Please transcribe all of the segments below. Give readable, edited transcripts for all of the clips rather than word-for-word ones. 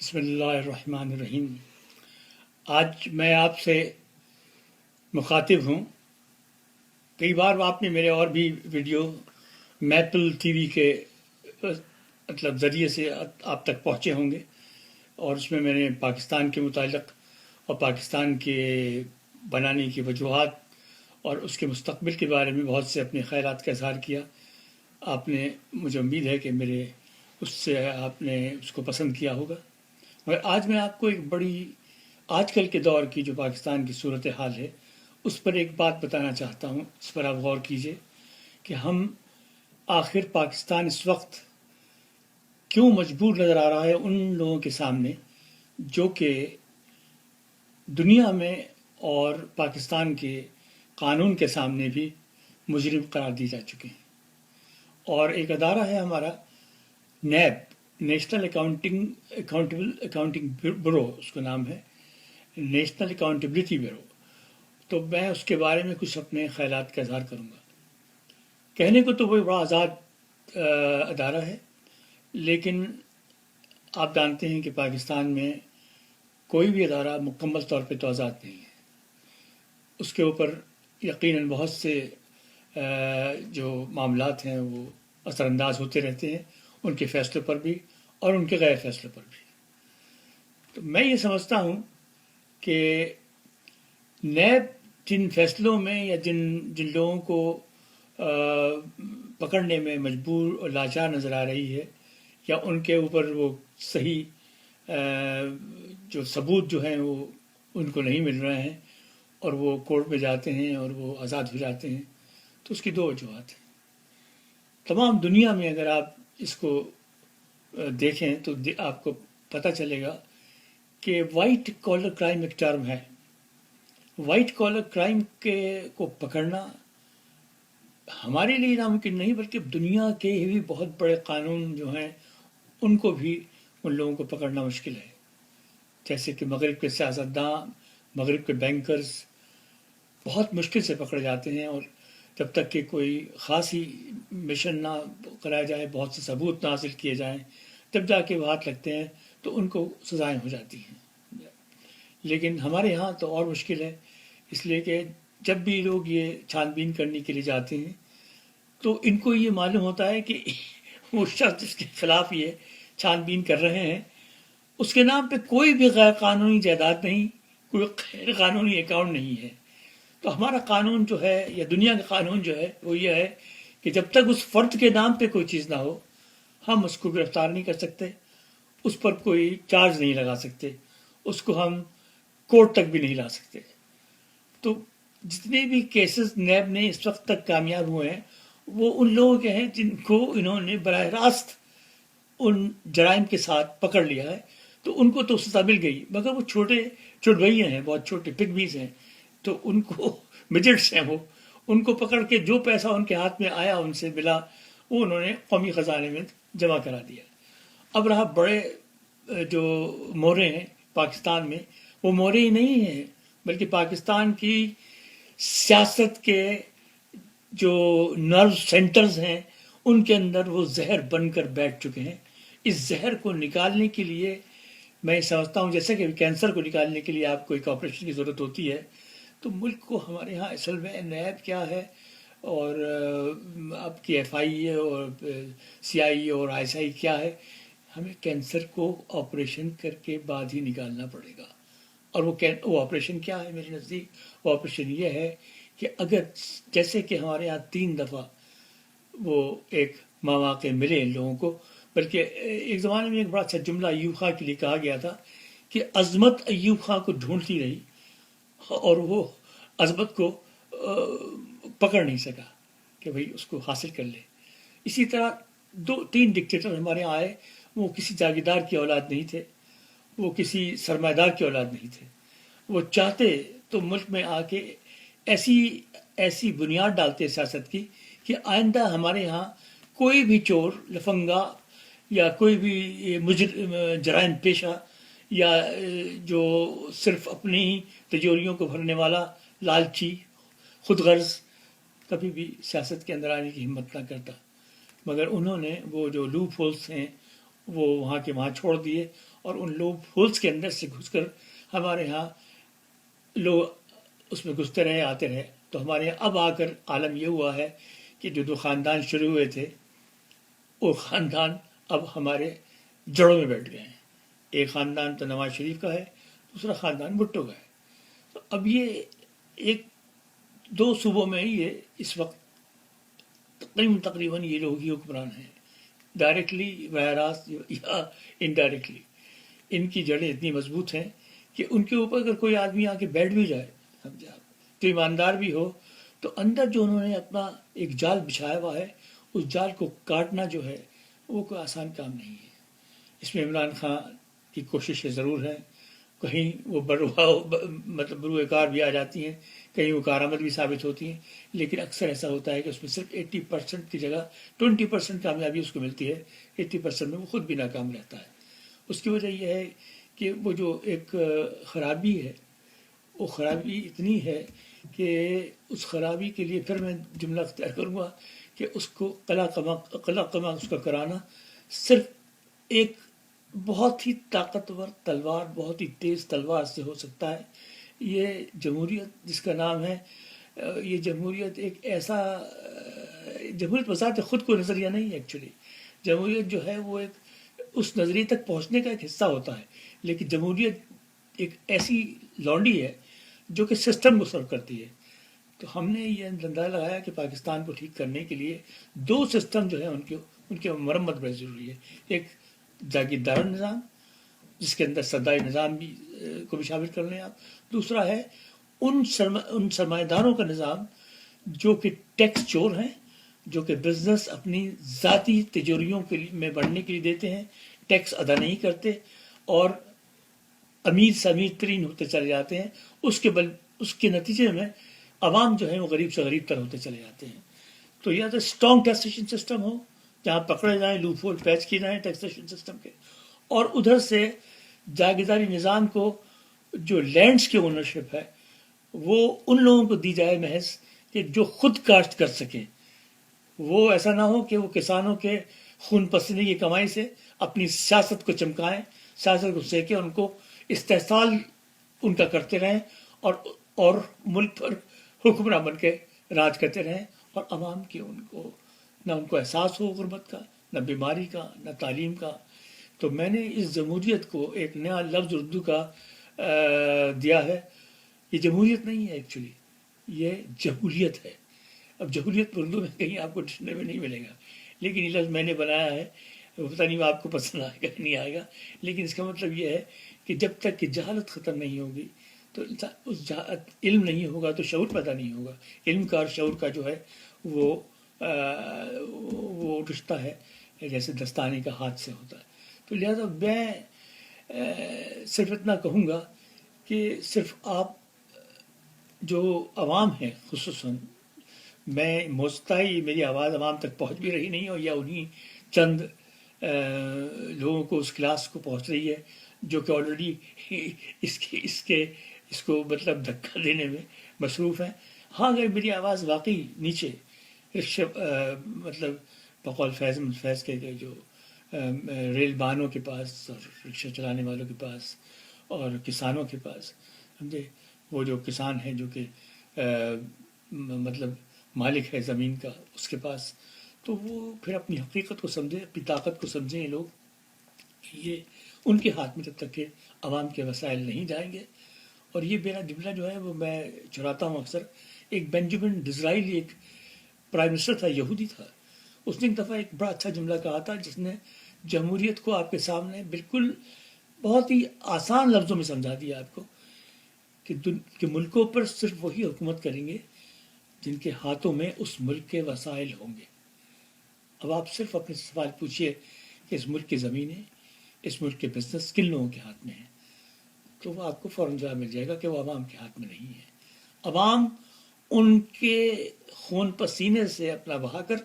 بسم اللہ الرحمن الرحیم۔ آج میں آپ سے مخاطب ہوں۔ کئی بار آپ نے میرے اور بھی ویڈیو میپل ٹی وی کے ذریعے سے آپ تک پہنچے ہوں گے، اور اس میں نے پاکستان کے متعلق اور پاکستان کے بنانے کی وجوہات اور اس کے مستقبل کے بارے میں بہت سے اپنے خیالات کا اظہار کیا۔ آپ نے، مجھے امید ہے کہ میرے اس سے آپ نے اس کو پسند کیا ہوگا۔ مگر آج میں آپ کو ایک بڑی آج کل کے دور کی جو پاکستان کی صورتحال ہے اس پر ایک بات بتانا چاہتا ہوں۔ اس پر آپ غور کیجئے کہ ہم آخر پاکستان اس وقت کیوں مجبور نظر آ رہا ہے ان لوگوں کے سامنے جو کہ دنیا میں اور پاکستان کے قانون کے سامنے بھی مجرم قرار دی جا چکے ہیں۔ اور ایک ادارہ ہے ہمارا نیب، نیشنل اکاؤنٹنگ بیورو، اس کا نام ہے نیشنل اکاؤنٹیبلٹی بیورو۔ تو میں اس کے بارے میں کچھ اپنے خیالات کا اظہار کروں گا۔ کہنے کو تو وہ بڑا آزاد ادارہ ہے، لیکن آپ جانتے ہیں کہ پاکستان میں کوئی بھی ادارہ مکمل طور پہ تو آزاد نہیں ہے۔ اس کے اوپر یقیناً بہت سے جو معاملات ہیں وہ اثر انداز ہوتے رہتے ہیں، ان کے فیصلوں پر بھی اور ان کے غیر فیصلوں پر بھی۔ تو میں یہ سمجھتا ہوں کہ نیب جن فیصلوں میں یا جن لوگوں کو پکڑنے میں مجبور اور لاچار نظر آ رہی ہے، یا ان کے اوپر وہ صحیح جو ثبوت جو ہیں وہ ان کو نہیں مل رہے ہیں اور وہ کورٹ میں جاتے ہیں اور وہ آزاد ہو جاتے ہیں، تو اس کی دو وجوہات ہیں۔ تمام دنیا میں اگر آپ اس کو دیکھیں تو آپ کو پتہ چلے گا کہ وائٹ کالر کرائم ایک ٹرم ہے۔ وائٹ کالر کرائم کو پکڑنا ہمارے لیے ناممکن نہیں، بلکہ دنیا کے بھی بہت بڑے قانون جو ہیں ان کو بھی ان لوگوں کو پکڑنا مشکل ہے۔ جیسے کہ مغرب کے سیاستداں، مغرب کے بینکرز بہت مشکل سے پکڑے جاتے ہیں، اور جب تک کہ کوئی خاصی مشن نہ کرایا جائے، بہت سے ثبوت نہ حاصل کیے جائیں، تب جا کے وہ ہاتھ لگتے ہیں تو ان کو سزائیں ہو جاتی ہیں۔ لیکن ہمارے ہاں تو اور مشکل ہے، اس لیے کہ جب بھی لوگ یہ چھان بین کرنے کے لیے جاتے ہیں تو ان کو یہ معلوم ہوتا ہے کہ وہ شخص جس کے خلاف یہ چھان بین کر رہے ہیں اس کے نام پہ کوئی بھی غیر قانونی جائیداد نہیں، کوئی غیر قانونی اکاؤنٹ نہیں ہے۔ تو ہمارا قانون جو ہے یا دنیا کا قانون جو ہے وہ یہ ہے کہ جب تک اس فرد کے نام پہ کوئی چیز نہ ہو ہم اس کو گرفتار نہیں کر سکتے، اس پر کوئی چارج نہیں لگا سکتے، اس کو ہم کورٹ تک بھی نہیں لا سکتے۔ تو جتنے بھی کیسز نیب نے اس وقت تک کامیاب ہوئے ہیں وہ ان لوگوں کے ہیں جن کو انہوں نے براہ راست ان جرائم کے ساتھ پکڑ لیا ہے، تو ان کو تو سزا مل گئی، مگر وہ چھوٹے چڑبئیے ہیں، بہت چھوٹے پگمیز ہیں، تو ان کو مجٹس ہیں، وہ ان کو پکڑ کے جو پیسہ ان کے ہاتھ میں آیا، ان سے ملا، وہ انہوں نے قومی خزانے میں جمع کرا دیا۔ اب رہا بڑے جو مورے ہیں پاکستان میں، وہ مورے ہی نہیں ہیں بلکہ پاکستان کی سیاست کے جو نرو سینٹرز ہیں ان کے اندر وہ زہر بن کر بیٹھ چکے ہیں۔ اس زہر کو نکالنے کے لیے میں سمجھتا ہوں جیسے کہ کینسر کو نکالنے کے لیے آپ کو ایک آپریشن کی ضرورت ہوتی ہے، تو ملک کو ہمارے ہاں اصل میں نیب کیا ہے اور آپ کی ایف آئی اے اور سی آئی اے اور آئی ایس آئی کیا ہے، ہمیں کینسر کو آپریشن کر کے بعد ہی نکالنا پڑے گا۔ اور وہ آپریشن کیا ہے میرے نزدیک؟ وہ آپریشن یہ ہے کہ اگر جیسے کہ ہمارے یہاں 3 دفعہ وہ ایک مواقع ملے ان لوگوں کو، بلکہ ایک زمانے میں ایک بڑا اچھا جملہ ایوب خاں کے لیے کہا گیا تھا کہ عظمت ایوب خاں کو ڈھونڈتی رہی اور وہ عظمت کو پکڑ نہیں سکا کہ بھئی اس کو حاصل کر لے۔ اسی طرح 2-3 ڈکٹیٹر ہمارے یہاں آئے، وہ کسی جاگیردار کی اولاد نہیں تھے، وہ کسی سرمایہ دار کی اولاد نہیں تھے، وہ چاہتے تو ملک میں آ کے ایسی بنیاد ڈالتے سیاست کی کہ آئندہ ہمارے ہاں کوئی بھی چور، لفنگا یا کوئی بھی جرائم پیشہ یا جو صرف اپنی ہی تجوریوں کو بھرنے والا لالچی خود غرض کبھی بھی سیاست کے اندر آنے کی ہمت نہ کرتا۔ مگر انہوں نے وہ جو لوپ ہولس ہیں وہ وہاں کے وہاں چھوڑ دیے اور ان لوگ ہولس کے اندر سے گھس کر ہمارے یہاں لوگ اس میں گھستے رہے آتے رہے. تو ہمارے یہاں اب آ کر عالم یہ ہوا ہے کہ جو دو خاندان شروع ہوئے تھے وہ خاندان اب ہمارے جڑوں میں بیٹھ گئے ہیں. ایک خاندان تو نواز شریف کا ہے, دوسرا خاندان بھٹو کا ہے. تو اب یہ ایک دو صوبوں میں ہی یہ اس وقت تقریباً یہ لوگ ہی حکمران ہیں, ڈائریکٹلی براہ راست یا انڈائریکٹلی. ان کی جڑیں اتنی مضبوط ہیں کہ ان کے اوپر اگر کوئی آدمی آ کے بیٹھ بھی جائے, سمجھا, تو ایماندار بھی ہو, تو اندر جو انہوں نے اپنا ایک جال بچھایا ہوا ہے اس جال کو کاٹنا جو ہے وہ کوئی آسان کام نہیں ہے. اس میں عمران خان کی کوششیں ضرور ہیں, کہیں وہ مطلب بروئے کار بھی آ جاتی ہیں, کہیں وہ کارآمد بھی ثابت ہوتی ہیں, لیکن اکثر ایسا ہوتا ہے کہ اس میں صرف 80% کی جگہ 20% کامیابی اس کو ملتی ہے, 80% میں وہ خود بھی ناکام رہتا ہے. اس کی وجہ یہ ہے کہ وہ جو ایک خرابی ہے, وہ خرابی اتنی ہے کہ اس خرابی کے لیے پھر میں جملہ اختیار کروں گا کہ اس کو قلع قمع اس کا کرانا صرف ایک بہت ہی طاقتور تلوار, بہت ہی تیز تلوار سے ہو سکتا ہے. یہ جمہوریت جس کا نام ہے, یہ جمہوریت ایک ایسا جمہوریت بذات خود کو نظریہ نہیں ہے. ایکچولی جمہوریت جو ہے وہ ایک اس نظریے تک پہنچنے کا ایک حصہ ہوتا ہے, لیکن جمہوریت ایک ایسی لانڈی ہے جو کہ سسٹم کو سرو کرتی ہے. تو ہم نے یہ اندازہ لگایا کہ پاکستان کو ٹھیک کرنے کے لیے دو سسٹم جو ہے ان کی مرمت بڑی ضروری ہے. ایک جاگیردار نظام جس کے اندر سرداری نظام بھی کو بھی شامل کر لیں آپ, دوسرا ہے ان سرمایہ داروں کا نظام جو کہ ٹیکس چور ہیں, جو کہ بزنس اپنی ذاتی تجوریوں میں بڑھنے کے لیے دیتے ہیں, ٹیکس ادا نہیں کرتے اور امیر سے امیر ترین ہوتے چلے جاتے ہیں. اس کے نتیجے میں عوام جو ہے وہ غریب سے غریب تر ہوتے چلے جاتے ہیں. تو یا تو اسٹرانگ ٹیکسیشن سسٹم ہو جہاں پکڑے جائیں, لوپ ہول پیچ کیے جائیں ٹیکسیشن سسٹم کے, اور ادھر سے جاگیرداری نظام کو جو لینڈز کی اونرشپ ہے وہ ان لوگوں کو دی جائے محض کہ جو خود کاشت کر سکیں. وہ ایسا نہ ہو کہ وہ کسانوں کے خون پسینے کی کمائی سے اپنی سیاست کو چمکائیں, سیاست کو سیکیں, ان کو استحصال ان کا کرتے رہیں اور ملک پر حکمراں بن کے راج کرتے رہیں, اور عوام کے نہ ان کو احساس ہو غربت کا, نہ بیماری کا, نہ تعلیم کا. تو میں نے اس جمہوریت کو ایک نیا لفظ اردو کا دیا ہے. یہ جمہوریت نہیں ہے ایکچولی, یہ جمہوریت ہے. اب جمہوریت اردو میں کہیں آپ کو ڈکشنری میں نہیں ملے گا, لیکن یہ لفظ میں نے بنایا ہے. پتہ نہیں آپ کو پسند آئے گا نہیں آئے گا, لیکن اس کا مطلب یہ ہے کہ جب تک کہ جہالت ختم نہیں ہوگی تو اس علم نہیں ہوگا تو شعور پیدا نہیں ہوگا. علم کا اور شعور کا جو ہے وہ رشتہ ہے جیسے دستانے کا ہاتھ سے ہوتا ہے. تو لہذا میں صرف اتنا کہوں گا کہ صرف آپ جو عوام ہیں, خصوصاً میں موجودہ ہی میری آواز عوام تک پہنچ بھی رہی نہیں ہو, یا انہی چند لوگوں کو اس کلاس کو پہنچ رہی ہے جو کہ آلریڈی اس کو مطلب دھکا دینے میں مصروف ہیں. ہاں اگر میری آواز واقعی نیچے مطلب بقول فیض کے جو ریل بانوں کے پاس اور رکشہ چلانے والوں کے پاس اور کسانوں کے پاس, سمجھے, وہ جو کسان ہیں جو کہ مطلب مالک ہے زمین کا, اس کے پاس, تو وہ پھر اپنی حقیقت کو سمجھے, اپنی طاقت کو سمجھیں. یہ لوگ یہ ان کے ہاتھ میں جب تک کہ عوام کے وسائل نہیں جائیں گے. اور یہ میرا جملہ جو ہے وہ میں چراتا ہوں اکثر. ایک بینجامن ڈزرائیل ایک پرائم منسٹر تھا, یہودی تھا. اس نے ایک دفعہ ایک بڑا اچھا جملہ کہا تھا جس نے جمہوریت کو آپ کے سامنے بالکل بہت ہی آسان لفظوں میں سمجھا دیا آپ کو کہ ملکوں پر صرف وہی حکومت کریں گے جن کے ہاتھوں میں اس ملک کے وسائل ہوں گے. اب آپ صرف اپنے سوال پوچھئے کہ اس ملک کی زمینیں, اس ملک کے بزنس کن لوگوں کے ہاتھ میں ہیں, تو وہ آپ کو فوراً جواب مل جائے گا کہ وہ عوام کے ہاتھ میں نہیں ہے. عوام ان کے خون پسینے سے اپنا بہا کر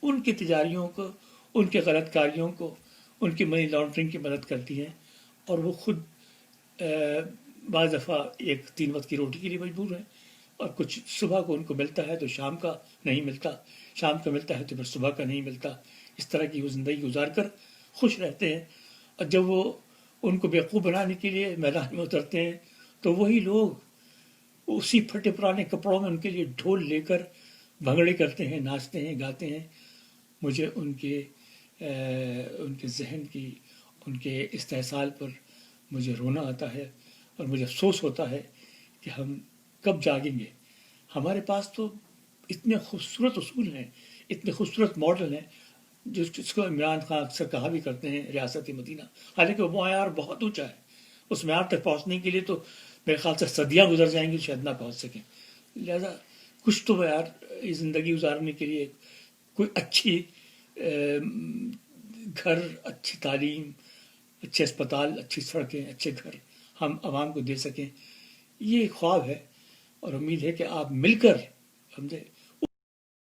ان کی تجاریوں کو, ان کے غلط کاریوں کو, ان کی منی لانڈرنگ کی مدد کرتی ہیں, اور وہ خود بعض دفعہ ایک 3 وقت کی روٹی کے لیے مجبور ہیں, اور کچھ صبح کو ان کو ملتا ہے تو شام کا نہیں ملتا, شام کا ملتا ہے تو پھر صبح کا نہیں ملتا. اس طرح کی وہ زندگی گزار کر خوش رہتے ہیں. اور جب وہ ان کو بیوقوف بنانے کے لیے میدان میں اترتے ہیں تو وہی لوگ اسی پھٹے پرانے کپڑوں میں ان کے لیے ڈھول لے کر بھنگڑے کرتے ہیں، ناچتے ہیں، گاتے ہیں. مجھے ان کے ذہن کی، ان کے استحصال پر مجھے رونا آتا ہے اور مجھے افسوس ہوتا ہے کہ ہم کب جاگیں گے. ہمارے پاس تو اتنے خوبصورت اصول ہیں، اتنے خوبصورت ماڈل ہیں، جس کو عمران خان اکثر کہا بھی کرتے ہیں ریاست مدینہ. حالانکہ وہ معیار بہت اونچا ہے، اس معیار تک پہنچنے کے لیے تو میرے خیال سے صدیاں گزر جائیں گی شاید نہ پہنچ سکیں. لہذا کچھ تو معیار زندگی گزارنے کے لیے کوئی اچھی گھر، اچھی تعلیم، اچھے اسپتال، اچھی سڑکیں، اچھے گھر ہم عوام کو دے سکیں، یہ خواب ہے. اور امید ہے کہ آپ مل کر ہم سے